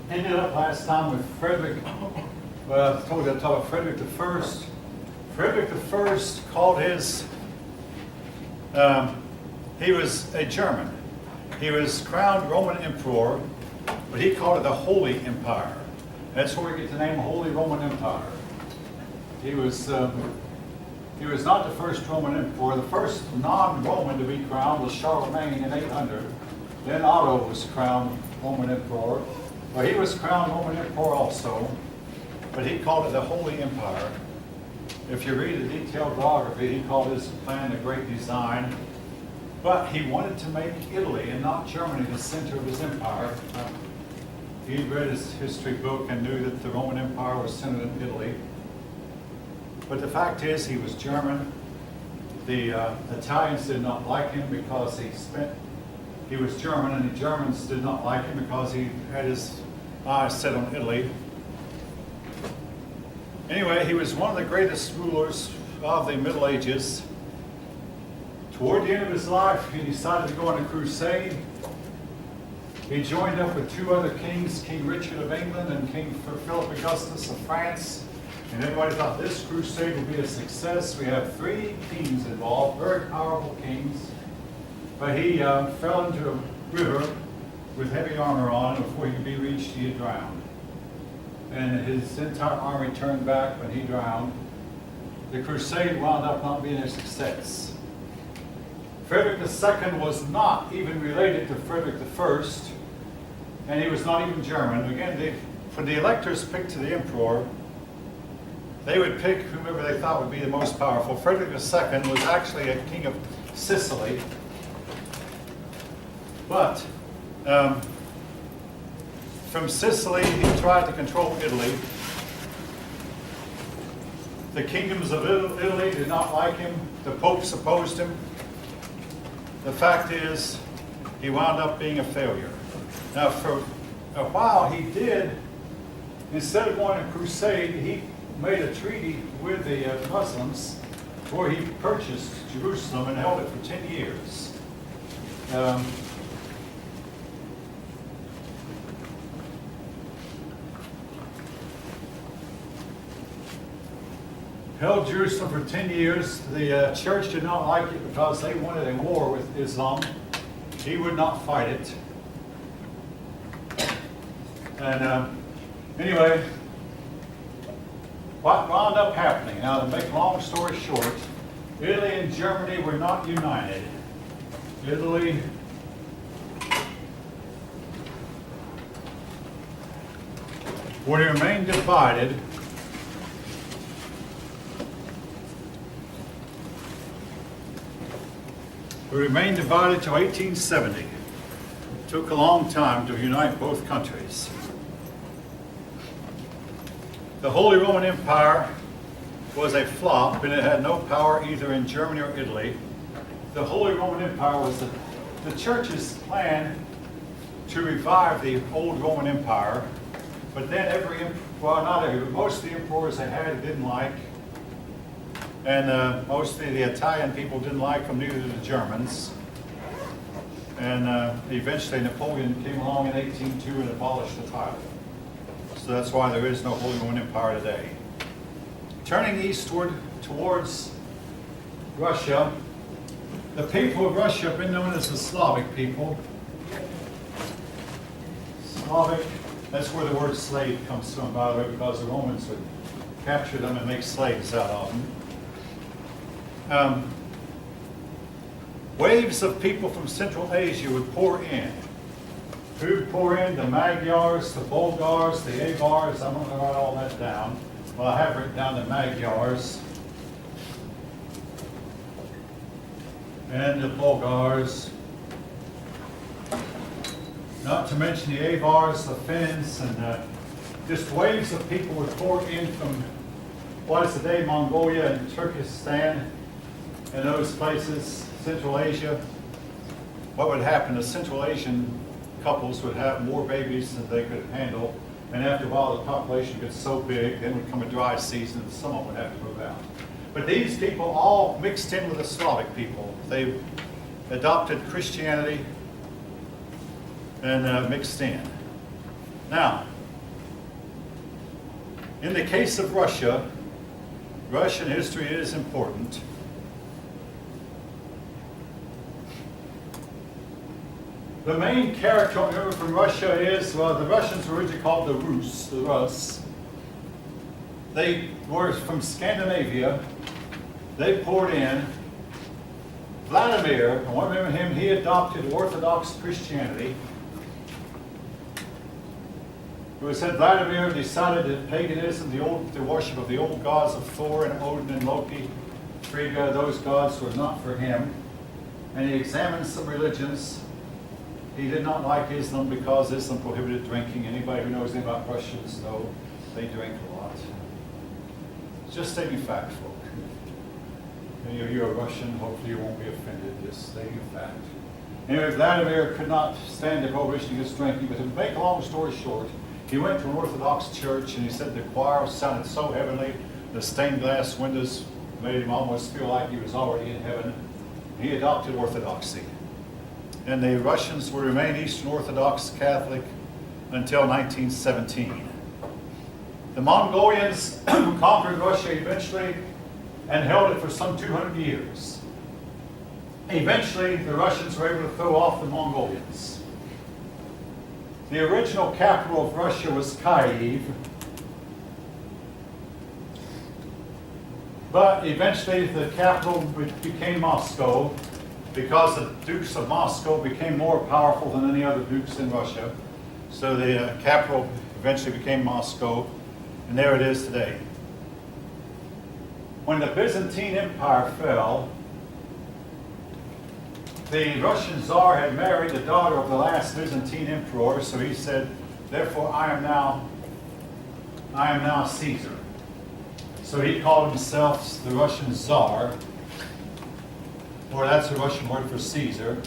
ended up last time with Frederick. Well, I told you I talked about Frederick I. Frederick I called his, he was a German. He was crowned Roman Emperor, but he called it the Holy Empire. That's where we get the name Holy Roman Empire. He was not the first Roman emperor. The first non-Roman to be crowned was Charlemagne in 800. Then Otto was crowned Roman emperor. Well, he was crowned Roman emperor also, but he called it the Holy Empire. If you read the detailed biography, he called his plan the Great Design. But he wanted to make Italy and not Germany the center of his empire. He read his history book and knew that the Roman Empire was centered in Italy. But the fact is, he was German. The Italians did not like him because he was German, and the Germans did not like him because he had his eyes set on Italy. Anyway, he was one of the greatest rulers of the Middle Ages. Toward the end of his life, he decided to go on a crusade. He joined up with two other kings, King Richard of England and King Philip Augustus of France. And everybody thought this crusade would be a success. We have 3 kings involved, very powerful kings. But he fell into a river with heavy armor on, and before he could be reached, he had drowned. And his entire army turned back when he drowned. The crusade wound up not being a success. Frederick II was not even related to Frederick I, and he was not even German. Again, when the electors picked to the emperor, they would pick whomever they thought would be the most powerful. Frederick II was actually a king of Sicily. But from Sicily, he tried to control Italy. The kingdoms of Italy did not like him. The popes opposed him. The fact is, he wound up being a failure. Now, for a while, he did, instead of going on a crusade, he made a treaty with the Muslims where he purchased Jerusalem and held it for 10 years. Held Jerusalem for 10 years. The church did not like it because they wanted a war with Islam. He would not fight it. And anyway, what wound up happening? Now, to make a long story short, Italy and Germany were not united. Italy would remain divided. We remained divided till 1870. It took a long time to unite both countries. The Holy Roman Empire was a flop, and it had no power either in Germany or Italy. The Holy Roman Empire was the church's plan to revive the old Roman Empire, but then most of the emperors they had didn't like. And mostly the Italian people didn't like them, neither did the Germans. And eventually Napoleon came along in 1802 and abolished the title. So that's why there is no Holy Roman Empire today. Turning eastward towards Russia, the people of Russia have been known as the Slavic people. Slavic, that's where the word slave comes from, by the way, because the Romans would capture them and make slaves out of them. Waves of people from Central Asia would pour in. Who would pour in? The Magyars, the Bulgars, the Avars. I'm going to write all that down. Well, I have written down the Magyars and the Bulgars. Not to mention the Avars, the Finns, and just waves of people would pour in from what is today Mongolia and Turkestan. In those places, Central Asia. What would happen is Central Asian couples would have more babies than they could handle, and after a while the population gets so big, then would come a dry season and someone would have to move out. But these people all mixed in with the Slavic people. They adopted Christianity and mixed in. Now, In the case of Russia, Russian history is important. The main character, remember, from Russia is, well, the Russians were originally called the Rus. They were from Scandinavia. They poured in. Vladimir, I want to remember him, he adopted Orthodox Christianity. It was said Vladimir decided that paganism, the worship of the old gods of Thor and Odin and Loki, Frigga, those gods were not for him. And he examined some religions. He did not like Islam because Islam prohibited drinking. Anybody who knows anything about Russians know they drink a lot. It's just stating fact, folk. And you're a Russian, hopefully you won't be offended, just stating a fact. Anyway, Vladimir could not stand the prohibition against drinking, but to make a long story short, he went to an Orthodox church and he said the choir sounded so heavenly, the stained glass windows made him almost feel like he was already in heaven. He adopted Orthodoxy. And the Russians would remain Eastern Orthodox Catholic until 1917. The Mongolians conquered Russia eventually and held it for some 200 years. Eventually, the Russians were able to throw off the Mongolians. The original capital of Russia was Kyiv, but eventually the capital became Moscow, because the dukes of Moscow became more powerful than any other dukes in Russia. So the capital eventually became Moscow, and there it is today. When the Byzantine Empire fell, the Russian Tsar had married the daughter of the last Byzantine emperor, so he said, therefore I am now Caesar. So he called himself the Russian Tsar, or that's a Russian word for Caesar.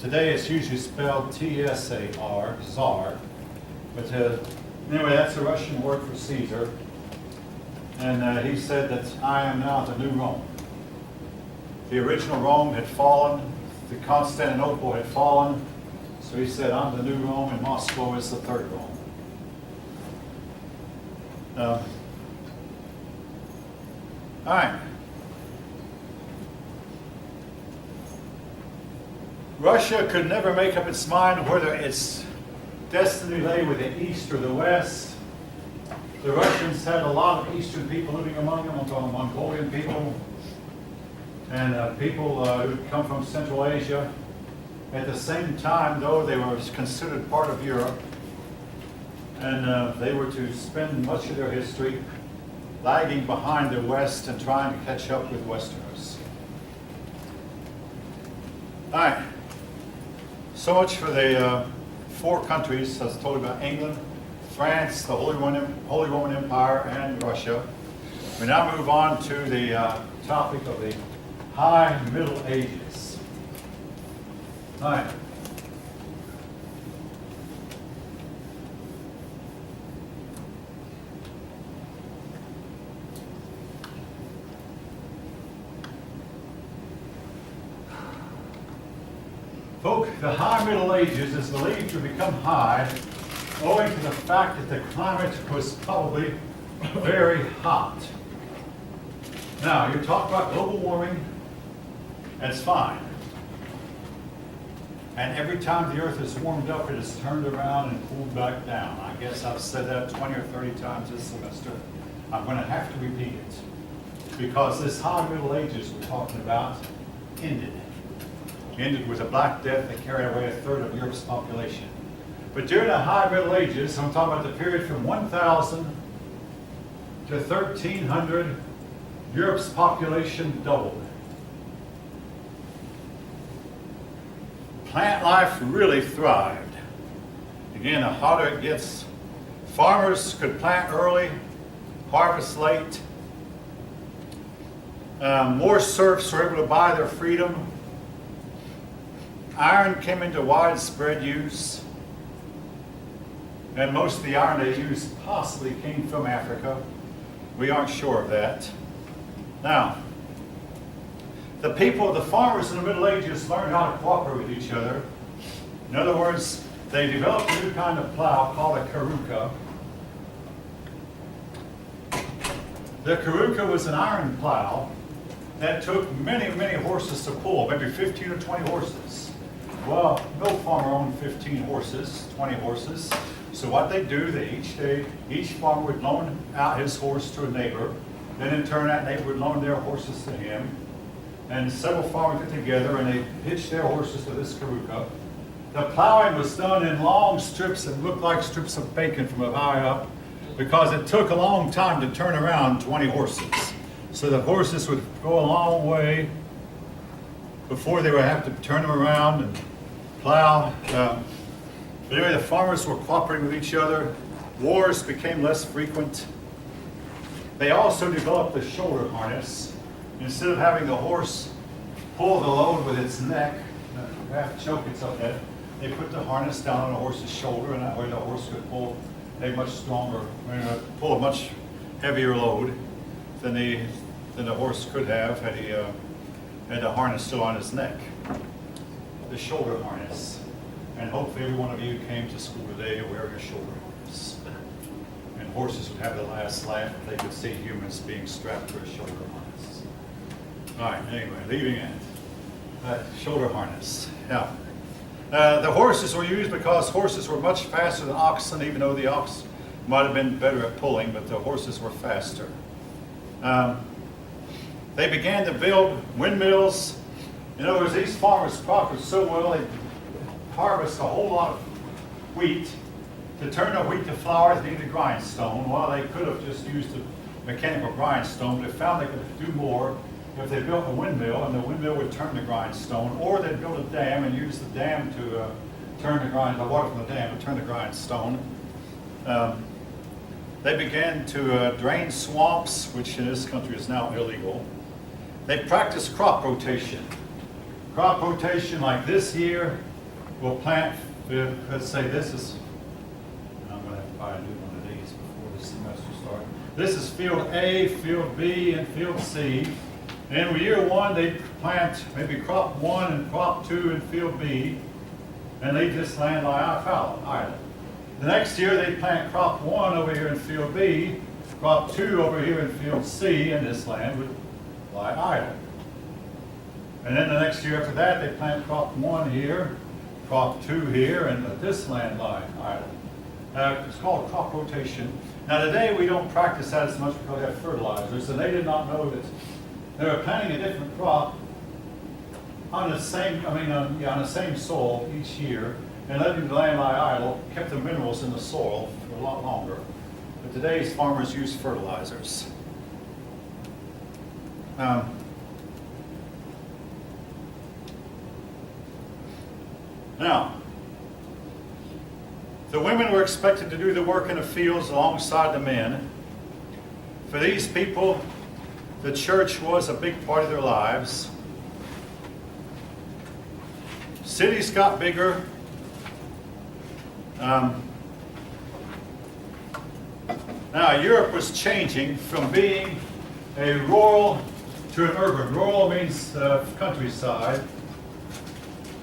Today it's usually spelled T-S-A-R, Tsar. But anyway, that's a Russian word for Caesar. And he said that I am now the new Rome. The original Rome had fallen. The Constantinople had fallen. So he said, I'm the new Rome, and Moscow is the third Rome. All right. Russia could never make up its mind whether its destiny lay with the East or the West. The Russians had a lot of Eastern people living among them. I'm talking Mongolian people and people who come from Central Asia. At the same time, though, they were considered part of Europe, and they were to spend much of their history lagging behind the West and trying to catch up with Westerners. All right. So much for the four countries. I was told about England, France, the Holy Roman Empire, and Russia. We now move on to the topic of the High Middle Ages. All right. Folk, the High Middle Ages is believed to become high owing to the fact that the climate was probably very hot. Now, you talk about global warming, that's fine. And every time the Earth is warmed up, it is turned around and cooled back down. I guess I've said that 20 or 30 times this semester. I'm going to have to repeat it, because this High Middle Ages we're talking about ended with the Black Death that carried away a third of Europe's population. But during the High Middle Ages, I'm talking about the period from 1000 to 1300, Europe's population doubled. Plant life really thrived. Again, the hotter it gets, farmers could plant early, harvest late. More serfs were able to buy their freedom. Iron came into widespread use, and most of the iron they used possibly came from Africa. We aren't sure of that. Now, the farmers in the Middle Ages learned how to cooperate with each other. In other words, they developed a new kind of plow called a karuka. The Karuka was an iron plow that took many, many horses to pull, maybe 15 or 20 horses. Well, no farmer owned 15 horses, 20 horses. So what they do, each farmer would loan out his horse to a neighbor. Then in turn, that neighbor would loan their horses to him. And several farmers get together and they hitched their horses to this Karuka. The plowing was done in long strips that looked like strips of bacon from high up, because it took a long time to turn around 20 horses. So the horses would go a long way before they would have to turn them around and plow. But anyway, the farmers were cooperating with each other. Wars became less frequent. They also developed the shoulder harness. Instead of having the horse pull the load with its neck, half choke itself head, they put the harness down on the horse's shoulder, and that way the horse could pull a much stronger, pull a much heavier load than the horse could have had he had the harness still on his neck. The shoulder harness. And hopefully every one of you came to school today wearing a shoulder harness. And horses would have the last laugh if they could see humans being strapped to a shoulder harness. All right, anyway, leaving it. Shoulder harness. Yeah. The horses were used because horses were much faster than oxen, even though the ox might have been better at pulling, but the horses were faster. They began to build windmills. In other words, these farmers prospered so well, they harvest a whole lot of wheat. To turn the wheat to flour, they needed a grindstone. Well, they could have just used a mechanical grindstone, but they found they could do more if they built a windmill, and the windmill would turn the grindstone, or they'd build a dam and use the dam to turn the water from the dam to turn the grindstone. They began to drain swamps, which in this country is now illegal. They practiced crop rotation. Crop rotation, like this year, we'll plant, let's say this is, I'm going to have to buy a new one of these before the semester starts. This is field A, field B, and field C. And in year one, they plant maybe crop 1 and crop 2 in field B, and leave this land lie idle. The next year, they plant crop 1 over here in field B, crop 2 over here in field C, and this land would lie idle. And then the next year after that, they plant crop 1 here, crop 2 here, and this land lie idle. It's called crop rotation. Now today, we don't practice that as much because we have fertilizers, and they did not know that they were planting a different crop on the same soil each year, and letting the land lie idle kept the minerals in the soil for a lot longer. But today's farmers use fertilizers. Now, the women were expected to do the work in the fields alongside the men. For these people, the church was a big part of their lives. Cities got bigger. Now, Europe was changing from being a rural to an urban. Rural means countryside.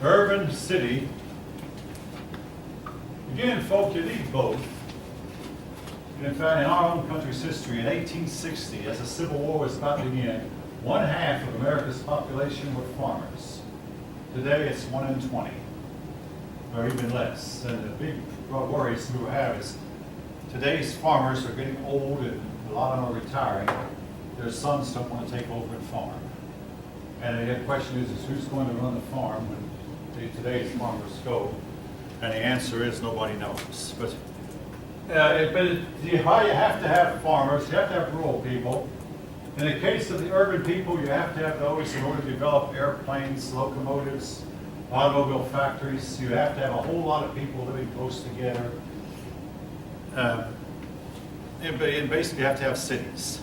Urban, city. Again, folk, you need both. In fact, in our own country's history, in 1860, as the Civil War was about to begin, 1/2 of America's population were farmers. Today, it's 1 in 20, or even less. And the big worries we have is today's farmers are getting old, and a lot of them are retiring. Their sons don't want to take over and farm. And the question is who's going to run the farm when today's farmers go? And the answer is nobody knows. But you have to have farmers, you have to have rural people. In the case of the urban people, you have to have those in order to develop airplanes, locomotives, automobile factories. You have to have a whole lot of people living close together. And basically, you have to have cities.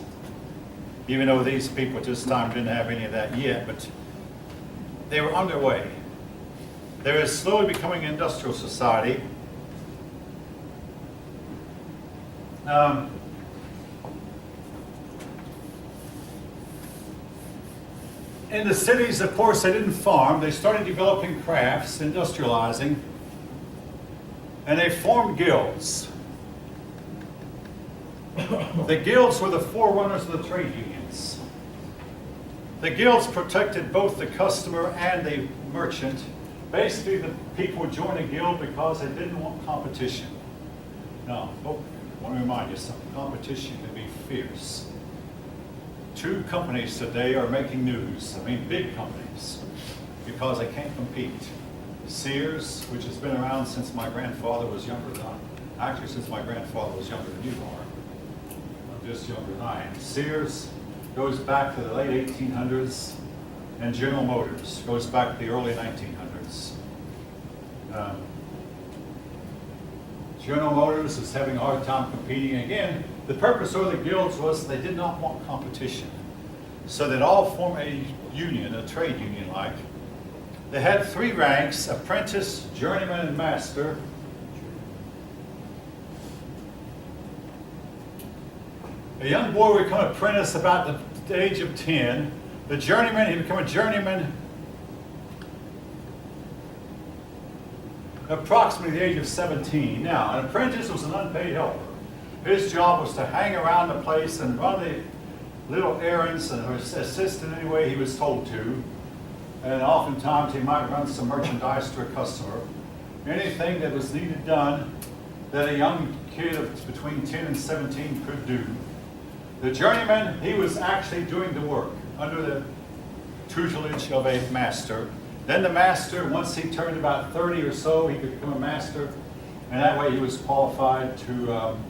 Even though these people at this time didn't have any of that yet, but they were underway. They were slowly becoming an industrial society. In the cities, of course, they didn't farm. They started developing crafts, industrializing, and they formed guilds. The guilds were the forerunners of the trade unions. The guilds protected both the customer and the merchant. Basically, the people would join a guild because they didn't want competition. Now, I want to remind you something. Competition can be fierce. Two companies today are making news. I mean, big companies, because they can't compete. Sears, which has been around since my grandfather was younger than actually since my grandfather was younger than you are. I'm just younger than I am. Sears goes back to the late 1800s, and General Motors goes back to the early 1900s. General Motors is having a hard time competing. Again, the purpose of the guilds was they did not want competition. So they'd all form a union, a trade union like. They had three ranks: apprentice, journeyman, and master. A young boy would become an apprentice about the age of 10. The journeyman, he'd become a journeyman approximately the age of 17. Now, an apprentice was an unpaid helper. His job was to hang around the place and run the little errands and assist in any way he was told to. And oftentimes he might run some merchandise to a customer. Anything that was needed done that a young kid of between 10 and 17 could do. The journeyman, he was actually doing the work under the tutelage of a master. Then the master, once he turned about 30 or so, he could become a master, and that way he was qualified to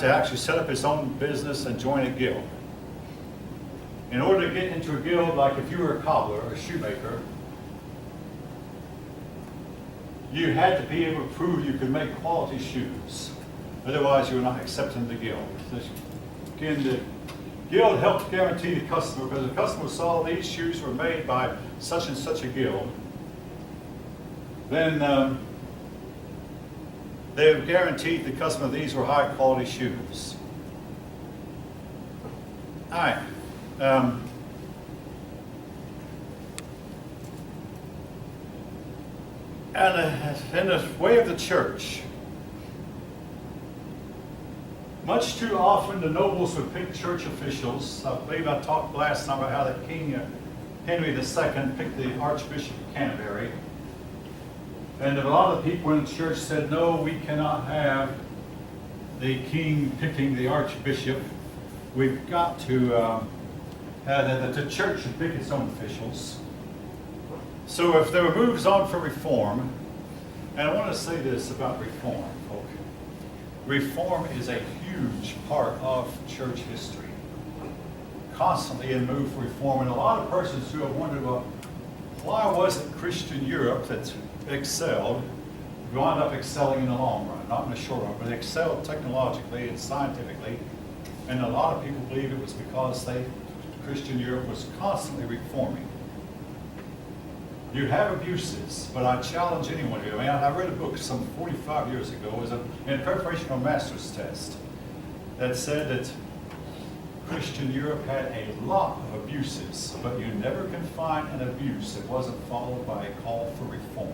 actually set up his own business and join a guild. In order to get into a guild, like if you were a cobbler or a shoemaker, you had to be able to prove you could make quality shoes. Otherwise, you were not accepted in the guild. Again, the guild helped guarantee the customer, because the customer saw these shoes were made by such and such a guild, then they guaranteed the customer these were high quality shoes. All right. And in the way of the church, much too often the nobles would pick church officials. I believe I talked last time about how the King Henry II picked the Archbishop of Canterbury. And a lot of people in the church said, no, we cannot have the king picking the archbishop. We've got to have the church should pick its own officials. So if there were moves on for reform, and I want to say this about reform, folks. Reform is a huge part of church history. Constantly in move for reform, and a lot of persons who have wondered, well, why wasn't Christian Europe that excelled, wound up excelling in the long run, not in the short run, but they excelled technologically and scientifically, and a lot of people believe it was because Christian Europe was constantly reforming. You have abuses, but I challenge anyone here. I mean, I read a book some 45 years ago, it was in preparation for a master's test, that said that Christian Europe had a lot of abuses, but you never can find an abuse that wasn't followed by a call for reform.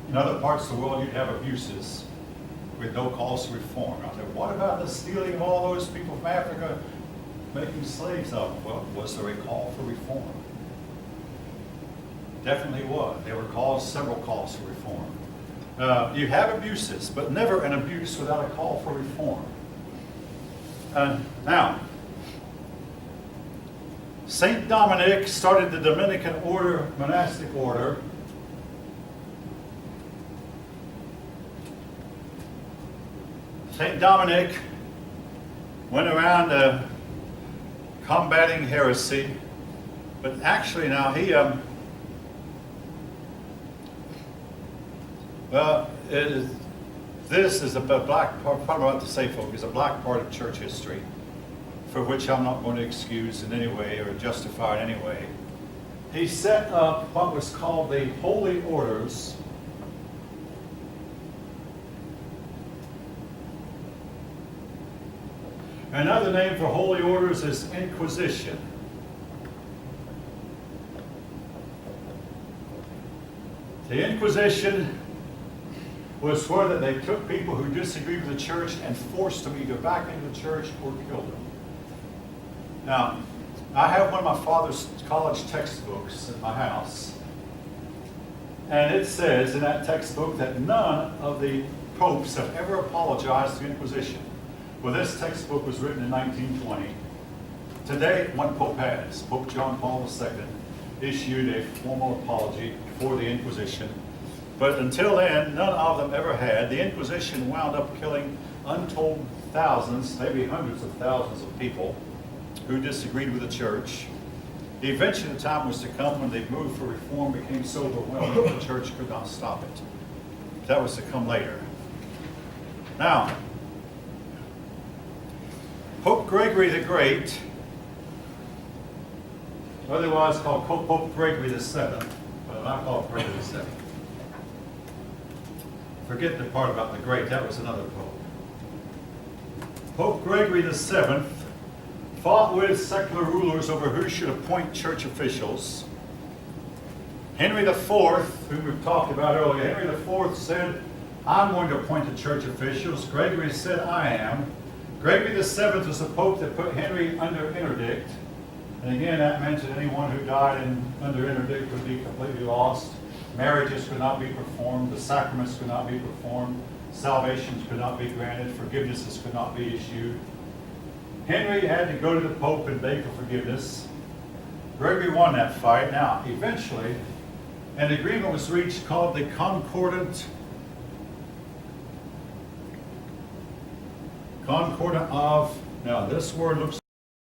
In other parts of the world, you'd have abuses with no calls for reform. I said, what about the stealing of all those people from Africa, making slaves of them? Well, was there a call for reform? Definitely was. There were several calls for reform. You have abuses, but never an abuse without a call for reform. Now, St. Dominic started the Dominican order, monastic order. St. Dominic went around combating heresy, but actually now this is a black part, what I'm about to say, folks, is a black part of church history, for which I'm not going to excuse in any way or justify in any way. He set up what was called the Holy Orders. Another name for Holy Orders is Inquisition. The Inquisition was where that they took people who disagreed with the church and forced them either back into the church or killed them. Now, I have one of my father's college textbooks at my house. And it says in that textbook that none of the popes have ever apologized to the Inquisition. Well, this textbook was written in 1920. Today, one pope has. Pope John Paul II issued a formal apology for the Inquisition. But until then, none of them ever had. The Inquisition wound up killing untold thousands, maybe hundreds of thousands of people who disagreed with the church. Eventually, the time was to come when the move for reform became so overwhelming that the church could not stop it. That was to come later. Now, Pope Gregory the Great, otherwise called Pope Gregory the Seventh, but not called Gregory the Seventh. Forget the part about the great, that was another pope. Pope Gregory the Seventh fought with secular rulers over who should appoint church officials. Henry IV, whom we've talked about earlier, Henry IV said, I'm going to appoint the church officials. Gregory said, I am. Gregory VII was the pope that put Henry under interdict. And again, that meant that anyone who died under interdict would be completely lost. Marriages could not be performed. The sacraments could not be performed. Salvations could not be granted. Forgivenesses could not be issued. Henry had to go to the Pope and beg for forgiveness. Gregory won that fight. Now, eventually, an agreement was reached called the Concordat of, now this word looks